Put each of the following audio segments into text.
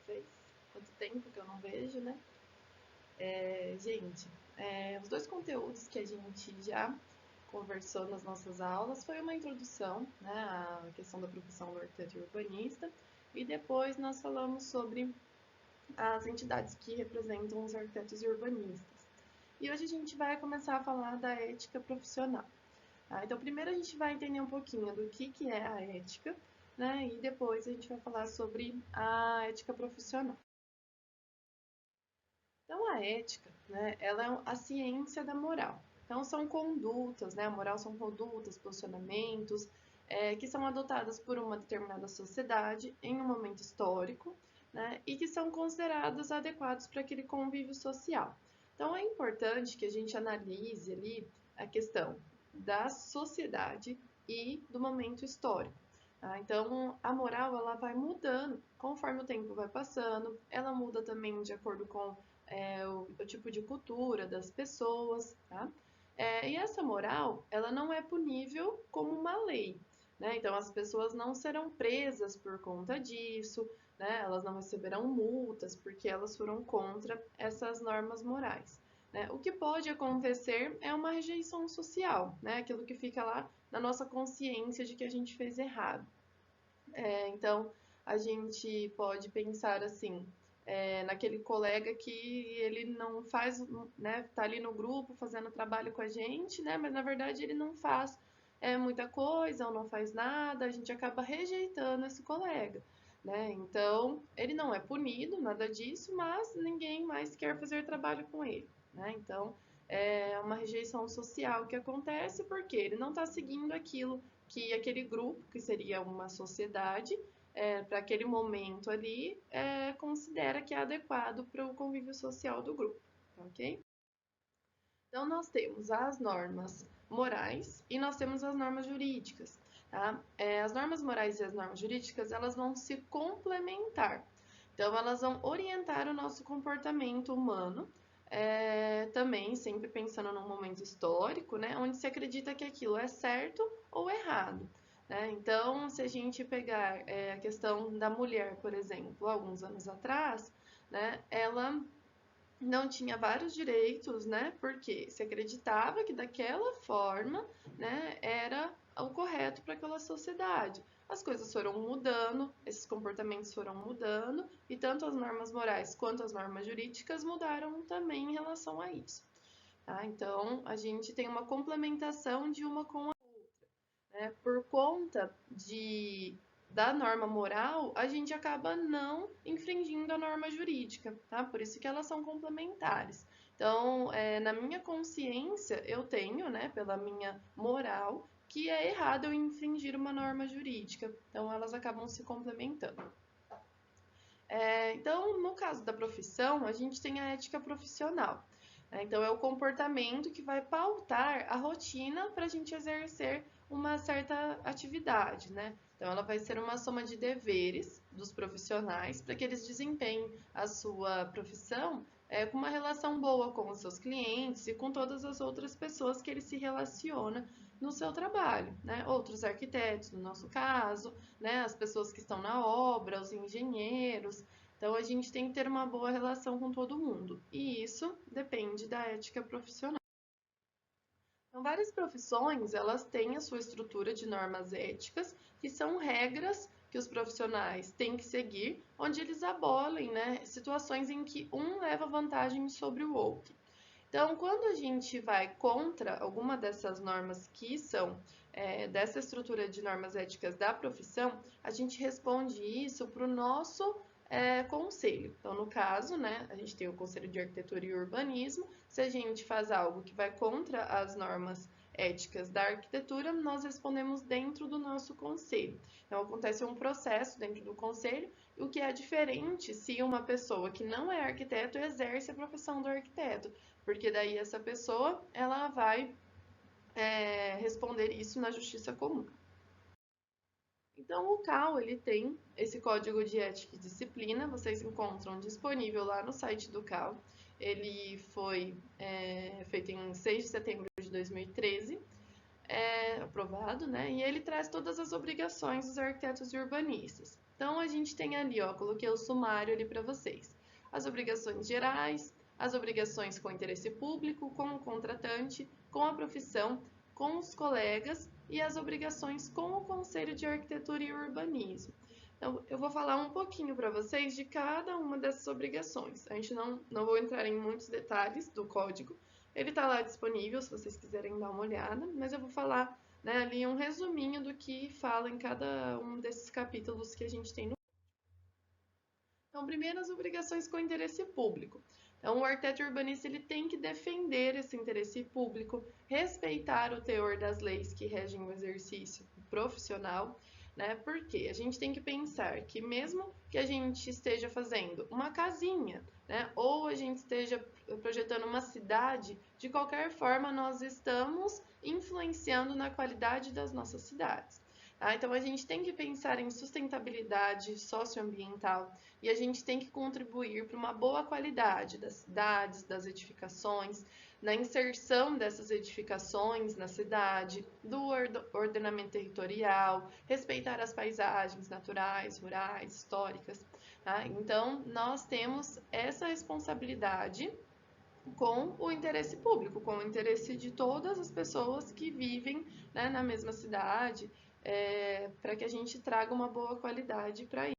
vocês. Quanto tempo que eu não vejo, né? Gente, os dois conteúdos que a gente já conversou nas nossas aulas foi uma introdução, né, à questão da profissão do arquiteto e urbanista, e depois nós falamos sobre as entidades que representam os arquitetos e urbanistas. E hoje a gente vai começar a falar da ética profissional. Então, primeiro a gente vai entender um pouquinho do que é a ética, né, e depois a gente vai falar sobre a ética profissional. Então, a ética, né, ela é a ciência da moral. Então, são condutas, né, a moral são condutas, posicionamentos, que são adotadas por uma determinada sociedade em um momento histórico, né, e que são considerados adequados para aquele convívio social. Então, é importante que a gente analise ali a questão da sociedade e do momento histórico. Tá? Então, a moral ela vai mudando conforme o tempo vai passando, ela muda também de acordo com o tipo de cultura das pessoas, tá? E essa moral, ela não é punível como uma lei, né? Então, as pessoas não serão presas por conta disso, né? Elas não receberão multas porque elas foram contra essas normas morais. Né? O que pode acontecer é uma rejeição social, né? Aquilo que fica lá na nossa consciência de que a gente fez errado. Então, a gente pode pensar assim, naquele colega que ele não faz, né, tá ali no grupo fazendo trabalho com a gente, né, mas na verdade ele não faz muita coisa ou não faz nada, a gente acaba rejeitando esse colega, né? Então, ele não é punido, nada disso, mas ninguém mais quer fazer trabalho com ele, né? Então, é uma rejeição social que acontece porque ele não está seguindo aquilo que aquele grupo, que seria uma sociedade, para aquele momento ali, considera que é adequado para o convívio social do grupo, ok? Então, nós temos as normas morais e nós temos as normas jurídicas. Tá? As normas morais e as normas jurídicas, elas vão se complementar. Então, elas vão orientar o nosso comportamento humano, também sempre pensando num momento histórico, né, onde se acredita que aquilo é certo ou errado. Né? Então, se a gente pegar a questão da mulher, por exemplo, alguns anos atrás, né, ela não tinha vários direitos, né? Porque se acreditava que daquela forma, né, era o correto para aquela sociedade. As coisas foram mudando, esses comportamentos foram mudando, e tanto as normas morais quanto as normas jurídicas mudaram também em relação a isso. Tá? Então, a gente tem uma complementação de uma com a outra. Né? Por conta da norma moral, a gente acaba não infringindo a norma jurídica, tá? Por isso que elas são complementares. Então, na minha consciência, eu tenho, né, pela minha moral, que é errado eu infringir uma norma jurídica. Então, elas acabam se complementando. Então, no caso da profissão, a gente tem a ética profissional. Então, é o comportamento que vai pautar a rotina para a gente exercer uma certa atividade, né? Então, ela vai ser uma soma de deveres dos profissionais para que eles desempenhem a sua profissão com uma relação boa com os seus clientes e com todas as outras pessoas que ele se relaciona no seu trabalho, né? Outros arquitetos, no nosso caso, né? As pessoas que estão na obra, os engenheiros. Então, a gente tem que ter uma boa relação com todo mundo. E isso depende da ética profissional. Então, várias profissões, elas têm a sua estrutura de normas éticas, que são regras que os profissionais têm que seguir, onde eles abolem, né, situações em que um leva vantagem sobre o outro. Então, quando a gente vai contra alguma dessas normas que são dessa estrutura de normas éticas da profissão, a gente responde isso para o nosso conselho. Então, no caso, né, a gente tem o Conselho de Arquitetura e Urbanismo. Se a gente faz algo que vai contra as normas éticas da arquitetura, nós respondemos dentro do nosso conselho. Então, acontece um processo dentro do conselho, o que é diferente se uma pessoa que não é arquiteto exerce a profissão do arquiteto, porque daí essa pessoa ela vai responder isso na justiça comum. Então, o CAL ele tem esse código de ética e disciplina, vocês encontram disponível lá no site do CAL. Ele foi feito em 6 de setembro de 2013, aprovado, né? E ele traz todas as obrigações dos arquitetos e urbanistas. Então, a gente tem ali, ó, coloquei o sumário ali para vocês. As obrigações gerais, as obrigações com interesse público, com o contratante, com a profissão, com os colegas e as obrigações com o Conselho de Arquitetura e Urbanismo. Então, eu vou falar um pouquinho para vocês de cada uma dessas obrigações. A gente não vou entrar em muitos detalhes do código, ele está lá disponível se vocês quiserem dar uma olhada, mas eu vou falar, né, ali um resuminho do que fala em cada um desses capítulos que a gente tem no. Então, primeiro, as obrigações com interesse público. Então, o arquiteto urbanista ele tem que defender esse interesse público, respeitar o teor das leis que regem o exercício profissional, né? Porque a gente tem que pensar que mesmo que a gente esteja fazendo uma casinha, né, ou a gente esteja projetando uma cidade, de qualquer forma nós estamos influenciando na qualidade das nossas cidades. Tá? Então, a gente tem que pensar em sustentabilidade socioambiental, e a gente tem que contribuir para uma boa qualidade das cidades, das edificações, na inserção dessas edificações na cidade, do ordenamento territorial, respeitar as paisagens naturais, rurais, históricas. Tá? Então, nós temos essa responsabilidade com o interesse público, com o interesse de todas as pessoas que vivem, né, na mesma cidade, para que a gente traga uma boa qualidade para isso.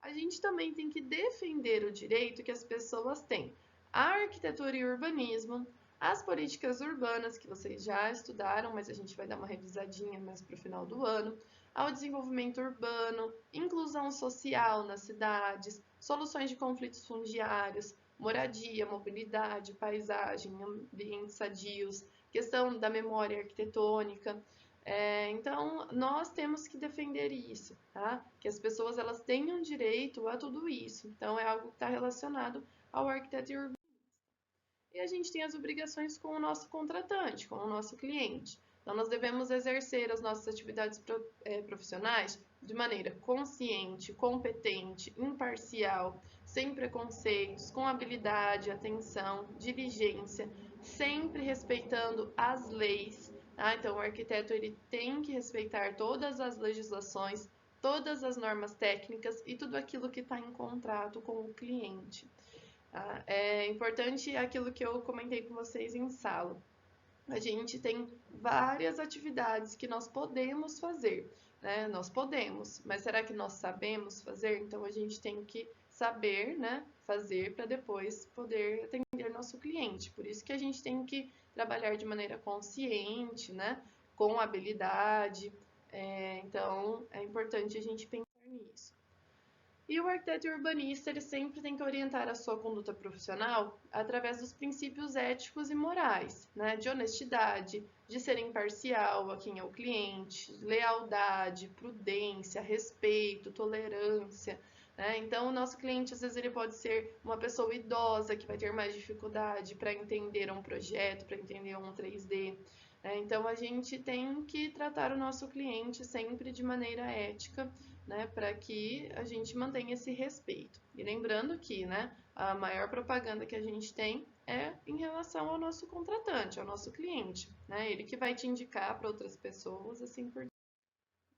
A gente também tem que defender o direito que as pessoas têm à arquitetura e urbanismo, às políticas urbanas, que vocês já estudaram, mas a gente vai dar uma revisadinha mais para o final do ano, ao desenvolvimento urbano, inclusão social nas cidades, soluções de conflitos fundiários, moradia, mobilidade, paisagem, ambientes sadios, questão da memória arquitetônica. Então, nós temos que defender isso, tá? Que as pessoas elas tenham direito a tudo isso. Então, é algo que está relacionado ao arquiteto e urbanista. E a gente tem as obrigações com o nosso contratante, com o nosso cliente. Então, nós devemos exercer as nossas atividades profissionais de maneira consciente, competente, imparcial, sem preconceitos, com habilidade, atenção, diligência, sempre respeitando as leis. Tá? Então, o arquiteto ele tem que respeitar todas as legislações, todas as normas técnicas e tudo aquilo que está em contrato com o cliente. Tá? É importante aquilo que eu comentei com vocês em sala. A gente tem várias atividades que nós podemos fazer, né? Nós podemos, mas será que nós sabemos fazer? Então a gente tem que saber, né, fazer para depois poder atender nosso cliente. Por isso que a gente tem que trabalhar de maneira consciente, né, com habilidade. Então é importante a gente pensar nisso. E o arquiteto urbanista ele sempre tem que orientar a sua conduta profissional através dos princípios éticos e morais, né? De honestidade, de ser imparcial a quem é o cliente, lealdade, prudência, respeito, tolerância. Né? Então, o nosso cliente, às vezes, ele pode ser uma pessoa idosa que vai ter mais dificuldade para entender um projeto, para entender um 3D. Né? Então, a gente tem que tratar o nosso cliente sempre de maneira ética, né, para que a gente mantenha esse respeito. E lembrando que, né, a maior propaganda que a gente tem é em relação ao nosso contratante, ao nosso cliente, né, ele que vai te indicar para outras pessoas, assim por diante.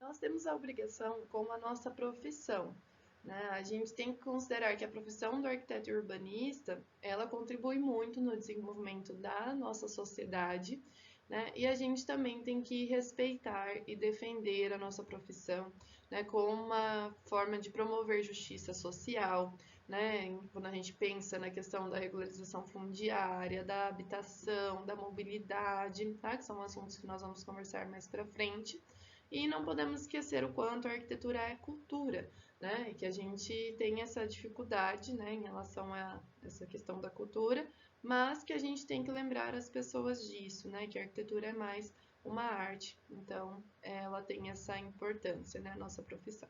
Nós temos a obrigação com a nossa profissão, né, a gente tem que considerar que a profissão do arquiteto urbanista, ela contribui muito no desenvolvimento da nossa sociedade, né, e a gente também tem que respeitar e defender a nossa profissão, né, como uma forma de promover justiça social, né, quando a gente pensa na questão da regularização fundiária, da habitação, da mobilidade, tá, que são assuntos que nós vamos conversar mais para frente. E não podemos esquecer o quanto a arquitetura é cultura, né, e que a gente tem essa dificuldade, né, em relação a essa questão da cultura, mas que a gente tem que lembrar as pessoas disso, né, que a arquitetura é mais uma arte, então ela tem essa importância, né, nossa profissão.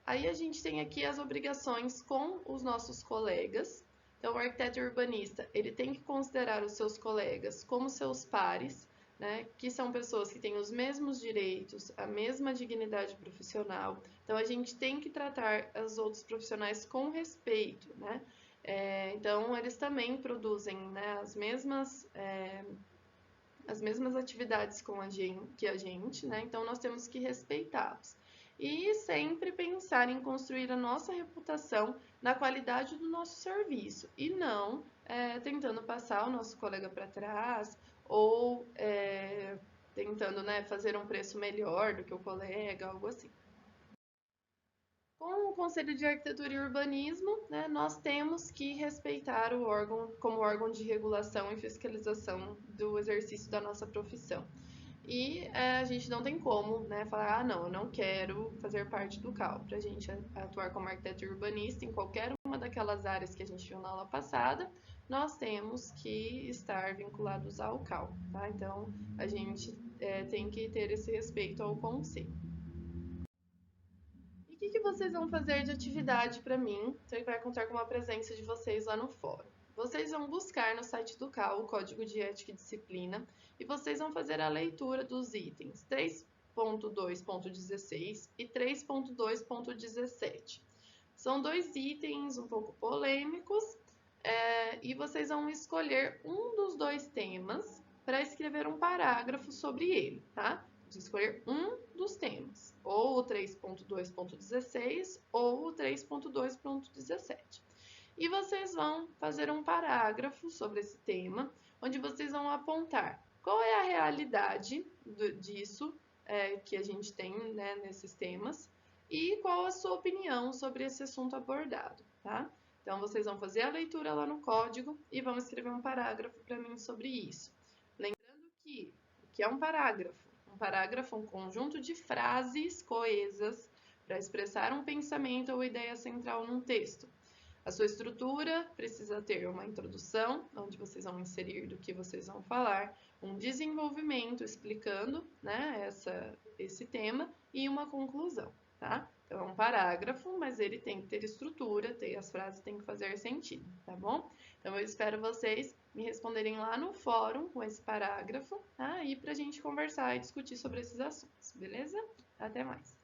Aí a gente tem aqui as obrigações com os nossos colegas. Então, o arquiteto urbanista, ele tem que considerar os seus colegas como seus pares, né, que são pessoas que têm os mesmos direitos, a mesma dignidade profissional. Então, a gente tem que tratar os outros profissionais com respeito, né? Então, eles também produzem, né, as mesmas as mesmas atividades que a gente, né? Então nós temos que respeitá-los. E sempre pensar em construir a nossa reputação na qualidade do nosso serviço e não tentando passar o nosso colega para trás ou tentando, né, fazer um preço melhor do que o colega, algo assim. Com o Conselho de Arquitetura e Urbanismo, né, nós temos que respeitar o órgão como órgão de regulação e fiscalização do exercício da nossa profissão. E a gente não tem como, né, falar, ah, não, eu não quero fazer parte do CAL. Para a gente atuar como arquiteto e urbanista em qualquer uma daquelas áreas que a gente viu na aula passada, nós temos que estar vinculados ao CAL, tá? Então, a gente tem que ter esse respeito ao conselho. E o que vocês vão fazer de atividade para mim? Então, vai contar com a presença de vocês lá no fórum. Vocês vão buscar no site do CAL o Código de Ética e Disciplina e vocês vão fazer a leitura dos itens 3.2.16 e 3.2.17. São dois itens um pouco polêmicos e vocês vão escolher um dos dois temas para escrever um parágrafo sobre ele, tá? De escolher um dos temas, ou o 3.2.16 ou o 3.2.17. E vocês vão fazer um parágrafo sobre esse tema, onde vocês vão apontar qual é a realidade disso que a gente tem, né, nesses temas e qual a sua opinião sobre esse assunto abordado, tá? Então, vocês vão fazer a leitura lá no código e vão escrever um parágrafo para mim sobre isso. Lembrando que o que é um parágrafo? Um parágrafo é um conjunto de frases coesas para expressar um pensamento ou ideia central num texto. A sua estrutura precisa ter uma introdução, onde vocês vão inserir do que vocês vão falar, um desenvolvimento explicando, né, esse tema e uma conclusão, tá? Então, é um parágrafo, mas ele tem que ter estrutura, as frases têm que fazer sentido, tá bom? Então, eu espero vocês me responderem lá no fórum com esse parágrafo, tá? E pra gente conversar e discutir sobre esses assuntos, beleza? Até mais!